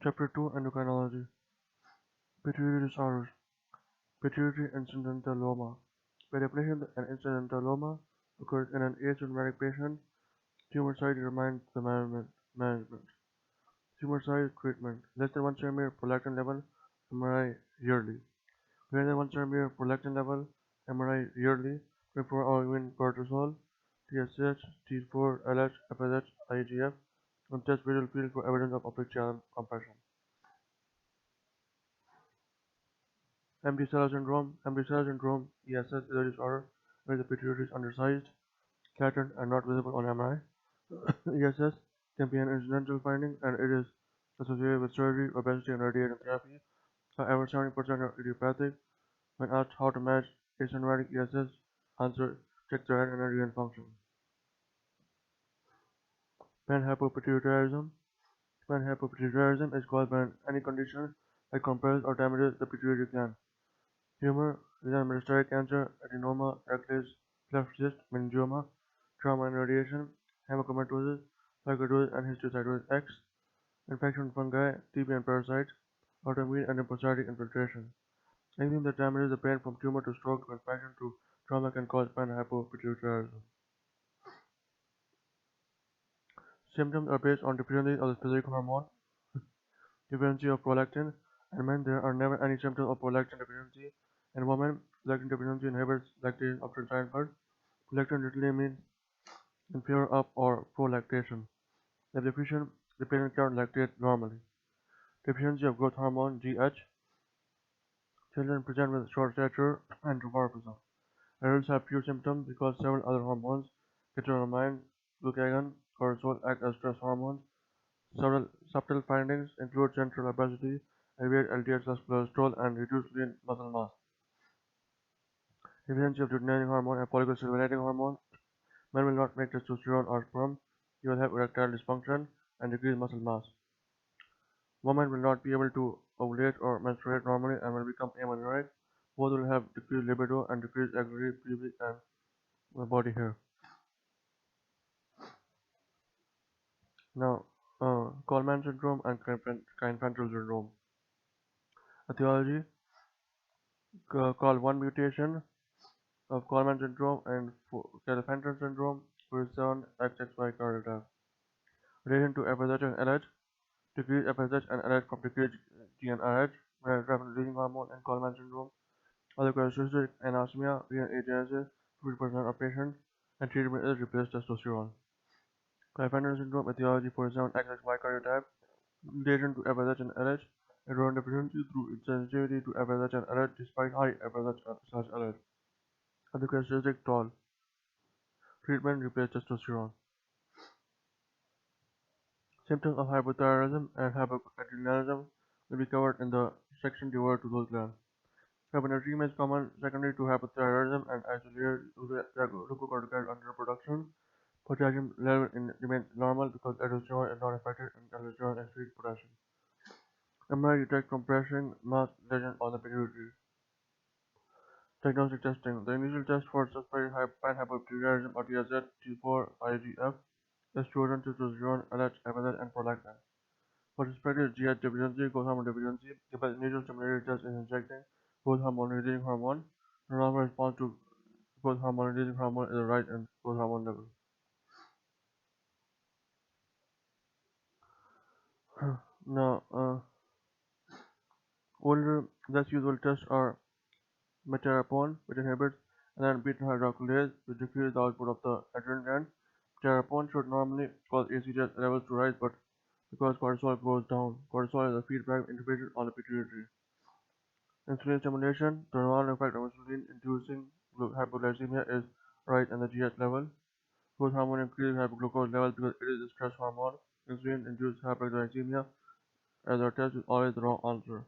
Chapter 2 Endocrinology. Pituitary disorders. Pituitary incidentaloma. By definition, an incidentaloma occurs in an asymptomatic patient. Tumor size determines the management. Tumor size treatment. Less than 1 cm prolactin level, MRI yearly. Greater than 1 cm prolactin level, MRI yearly. 24-hour urine cortisol, TSH, T4, LH, FSH, IGF, and test visual field for evidence of oblique channel compression. Empty cell syndrome. Empty cell syndrome (ESS) is a disorder where the pituitary is undersized, flattened, and not visible on MRI. ESS can be an incidental finding, and it is associated with surgery, obesity, and radiation therapy. However, 70% are idiopathic. When asked how to manage asymptomatic ESS, answer: check the head and adrenal function. Panhypopituitarism. Panhypopituitarism is caused by any condition that compresses or damages the pituitary gland. Tumor, renal metastatic cancer, adenoma, rectus, cleft cyst, meningioma, trauma and radiation, hemochromatosis, sarcoidosis and histiocytosis X, infection, fungi, TB and parasites, autoimmune and lymphocytic infiltration. Anything that damages the brain from tumor to stroke to infection to trauma can cause panhypopituitarism. Symptoms are based on deficiency of the specific hormone, deficiency of prolactin. In men, there are never any symptoms of prolactin deficiency. In women, prolactin deficiency inhibits lactation of childbirth. Prolactin literally means inferior of or prolactation. If deficient, the patient cannot lactate normally. Deficiency of growth hormone (GH). Children present with short stature and dwarfism. Adults have few symptoms because several other hormones, catecholamine, glucagon, cortisol, act as stress hormones. Several subtle findings include central obesity, elevated LDL cholesterol, and reduced lean muscle mass. Deficiency of luteinizing hormone and follicle stimulating hormone. Men will not make testosterone or sperm. He will have erectile dysfunction and decreased muscle mass. Women will not be able to ovulate or menstruate normally and will become amenorrheic. Both will have decreased libido and decreased axillary, pubic, and body hair. Now, Coroman syndrome and Klinefelter syndrome. Etiology: called one mutation of Coroman syndrome and Klinefelter syndrome, 47XXY karyotype. Relation to FSH and LH: decreased FSH and LH from decreased GnRH, rapid releasing hormone in Coroman syndrome. Other characteristics: anosmia, renal agenesis, 50% of patients, and treatment is replaced testosterone. Klinefelter syndrome etiology: 47XXY karyotype. Relation to FSH and LH: adrenal deficiency through insensitivity to FSH and LH despite high FSH/LH. Other characteristics: tall. Treatment: replace testosterone. Symptoms of hypothyroidism and hypoadrenalism will be covered in the section devoted to those glands. Hyponatremia is common secondary to hypothyroidism and isolated glucocorticoid underproduction. Potassium level remains normal because aldosterone is not affected and aldosterone excretes potassium. MRI detects compression mass lesion on the pituitary. Diagnostic testing. The initial test for suspected panhypopituitarism or TSH, T4, IGF is chosen testosterone, LH, FSH, and prolactin. For suspected GH deficiency, growth hormone deficiency, the best initial stimulatory test is injecting growth hormone-releasing hormone. The normal response to growth hormone-releasing hormone is a rise in growth hormone level. Now, older, less usual tests are metarapone, which inhibits and beta hydroxylase, which decreases the output of the adrenal gland. Metarapone should normally cause ACTH levels to rise, but because cortisol goes down, cortisol is a feedback inhibitor on the pituitary. Insulin stimulation: the normal effect of insulin inducing hypoglycemia is rise in the GH level. Growth hormone increases hypoglucose levels because it is a stress hormone. Insulin induced hyperglycemia, as our test is always the wrong answer.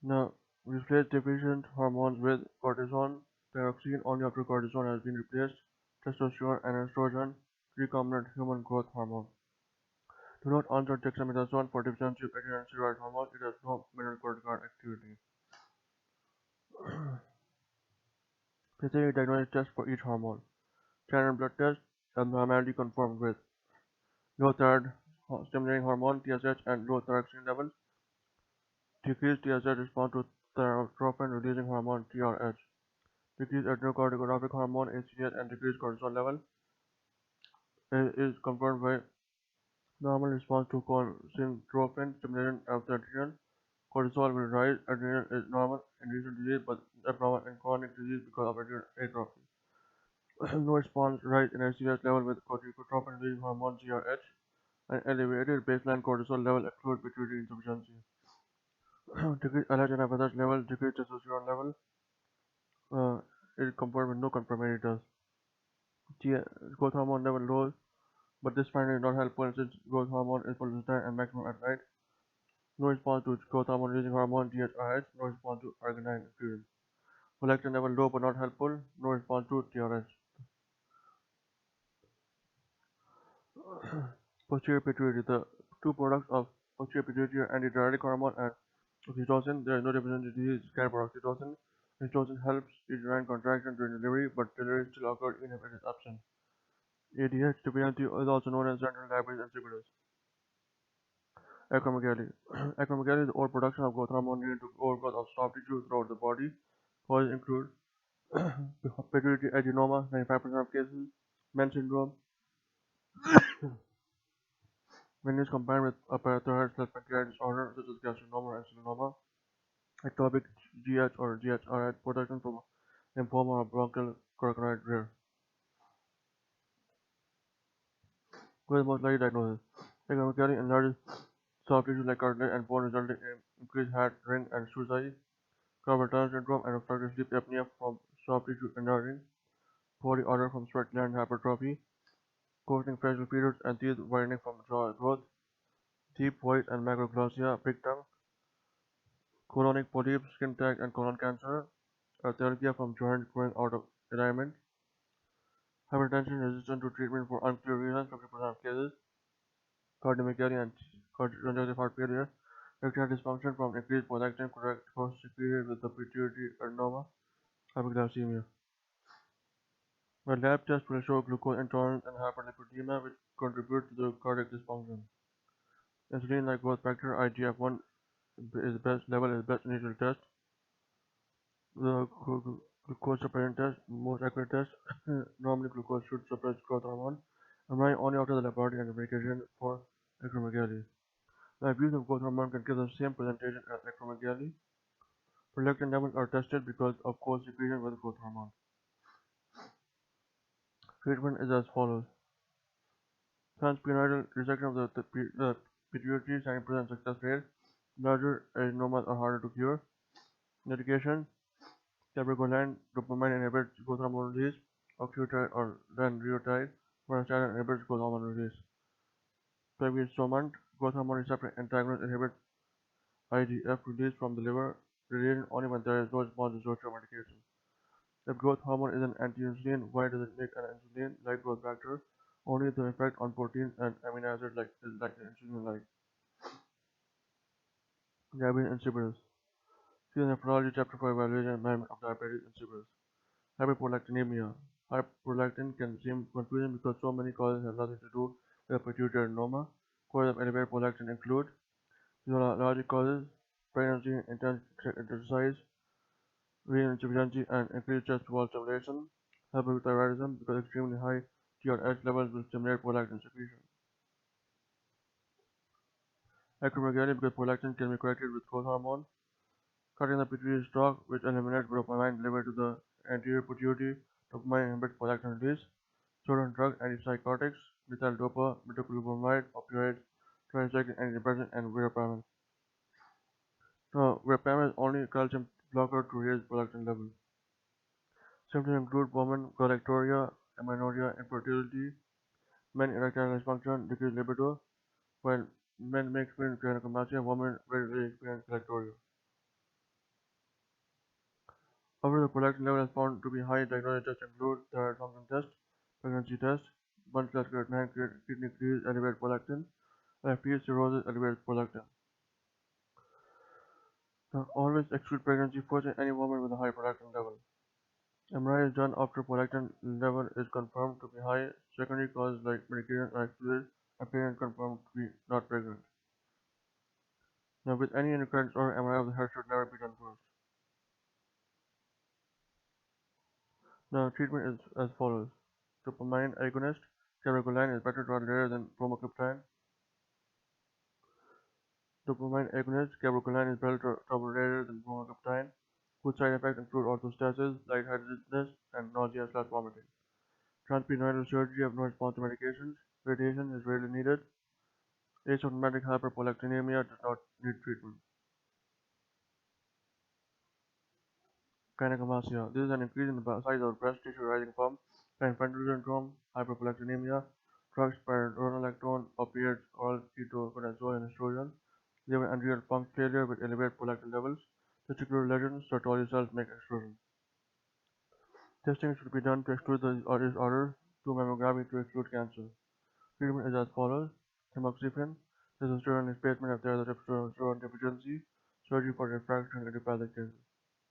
Now, replace deficient hormones with cortisone, thyroxine only after cortisone has been replaced, testosterone and estrogen, recombinant human growth hormone. Do not answer dexamethasone for deficiency of adrenal steroid hormone. It has no mineralocorticoid activity. Specific diagnostic test for each hormone. Standard blood test is normally conformed with. No thyroid stimulating hormone TSH and low thyroxine levels. Decreased TSH response to thyroxine releasing hormone TRH. Decreased adrenocorticotropic hormone ACTH and decreased cortisol level is confirmed by normal response to syncotin stimulation of the adrenal. Cortisol will rise. Adrenal is normal in recent disease but abnormal in chronic disease because of adrenal atrophy. No response rise in ACTH level with corticotropin releasing hormone GRH. An elevated baseline cortisol level excludes pituitary insufficiency. Decreased LH and FSH level, decreased testosterone level is confirmed with no confirmatory test. Growth hormone level low, but this finding is not helpful since growth hormone is pulsatile and maximum at night. No response to growth hormone releasing hormone GHRH, no response to arginine increase. Prolactin level low but not helpful, no response to TRH. Posterior pituitary, the two products of posterior pituitary are antidiuretic hormone and oxytocin. There is no deficiency disease scan for oxytocin. Oxytocin helps uterine contraction during delivery, but delivery still occurs even if it is absent. ADH deficiency is also known as central diabetes insipidus. Acromegaly. Acromegaly is the overproduction of growth hormone leading to overgrowth of soft tissue throughout the body. Causes include pituitary adenoma, 95% of cases, Men's syndrome, when it is combined with a parathyroid pancreatic disorder such as carcinoma and selenoma, ectopic GH or GHRH protection from lymphoma or bronchial crocodile rare. What is most likely diagnosis? Acromegaly enlarges soft tissue like cartilage and bone, resulting in increased heart, ring, and shoe size. Carpal tunnel syndrome and obstructive sleep apnea from soft tissue enlarging. Body odor from sweat gland hypertrophy. Coarsening facial features and teeth widening from jaw growth. Deep voice and macroglossia, big tongue. Colonic polyps, skin tag, and colon cancer. Arthralgia from joint growing out of alignment. Hypertension resistant to treatment for unclear reasons, 50% of cases. Cardiomegaly and congestive heart failure. Erectile dysfunction from increased prolactin co-secreted with the pituitary adenoma. Hypoglycemia. The lab test will show glucose intolerance and hyperlipidemia, which contribute to the cardiac dysfunction. Insulin-like growth factor IGF-1 is the best initial test. The glucose suppression test, most accurate test. Normally, glucose should suppress growth hormone. I'm running only after the laboratory and medication for acromegaly. The abuse of growth hormone can give the same presentation as acromegaly. Prolactin levels are tested because of co-secretion with growth hormone. Treatment is as follows. Transperineal resection of the pituitary 90% success rate. Larger adenomas are harder to cure. Medication. Cabergoline, dopamine inhibits growth hormone release. Octreotide or lanreotide, myostatin inhibits growth hormone release. Pegvisomant, growth hormone receptor antagonist inhibits IGF release from the liver. Radiation only when there is no response to social medication. If growth hormone is an anti-insulin, why does it make an insulin-like growth factor? Only the effect on proteins and amino acids is like insulin-like. Diabetes insipidus. See the nephrology chapter for evaluation and management of diabetes insipidus. Hyperprolactinemia. Hyperprolactin can seem confusing because so many causes have nothing to do with a pituitary adenoma. Causes of elevated prolactin include physiologic causes, pregnancy, intense exercise, renal insufficiency, and increased chest wall stimulation. Hypothyroidism, because extremely high TRH levels will stimulate prolactin secretion. Acromegaly, because prolactin can be corrected with growth hormone. Cutting the pituitary stalk, which eliminates dopamine delivered to the anterior pituitary. Dopamine inhibits prolactin release. Certain drugs, antipsychotics, methyl dopa, metoclopramide, opioids, tricyclic antidepressant, and verapamil. Verapamil is only a calcium blocker to raise prolactin levels. Symptoms include women galactorrhea, amenorrhea, infertility, men erectile dysfunction, decreased libido, while men may experience gynecomastia, women rarely experience galactorrhea. However, the prolactin level is found to be high. Diagnostic tests include thyroid function test, pregnancy test, blood creatinine, kidney disease, elevated prolactin, FP cirrhosis, elevated prolactin. Always exclude pregnancy first in any woman with a high prolactin level. MRI is done after prolactin level is confirmed to be high. Secondary causes like medication are excluded. appearing confirmed to be not pregnant. Now, with any recurrence or MRI of the heart should never be done first. Now, treatment is as follows. Dopamine agonist, cabergoline is better tolerated than bromocriptine. Dopamine agonist, cabergoline is better tolerated than bromocriptine. Good side effects include orthostasis, lightheadedness, and nausea/vomiting. Transperineal surgery of no response to medications. Radiation is rarely needed. Asymptomatic hyperprolactinemia does not need treatment. Gynecomastia. This is an increase in the size of breast tissue arising from Klinefelter syndrome, hyperprolactinemia, drugs, spironolactone, opiates, oral ketoconazole, and estrogen. Liver and renal pump failure with elevated prolactin levels. Testicular lesions, Sertoli cells make extrusion. Testing should be done to exclude the disorder, do mammography to exclude cancer. Treatment is as follows. Tamoxifen, testosterone replacement if there is a testosterone deficiency, surgery for refractory and idiopathic cases.